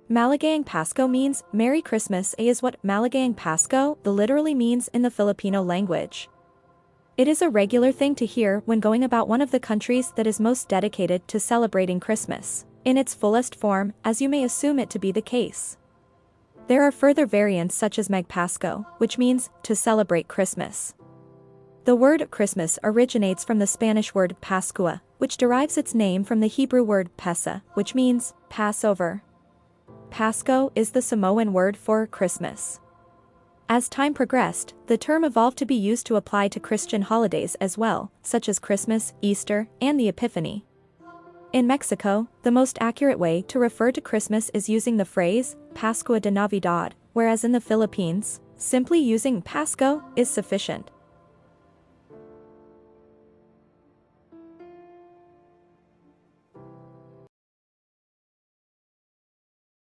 Maligayang Pasko means Merry Christmas. Is what Maligayang Pasko literally means in the Filipino language. It is a regular thing to hear when going about one of the countries that is most dedicated to celebrating Christmas, in its fullest form, as you may assume it to be the case. There are further variants such as Magpasko, which means to celebrate Christmas. The word Christmas originates from the Spanish word Pascua, which derives its name from the Hebrew word Pesa, which means Passover. Pasko is the Samoan word for Christmas. As time progressed, the term evolved to be used to apply to Christian holidays as well, such as Christmas, Easter, and the Epiphany. In Mexico, the most accurate way to refer to Christmas is using the phrase Pascua de Navidad, whereas in the Philippines, simply using Pasko is sufficient.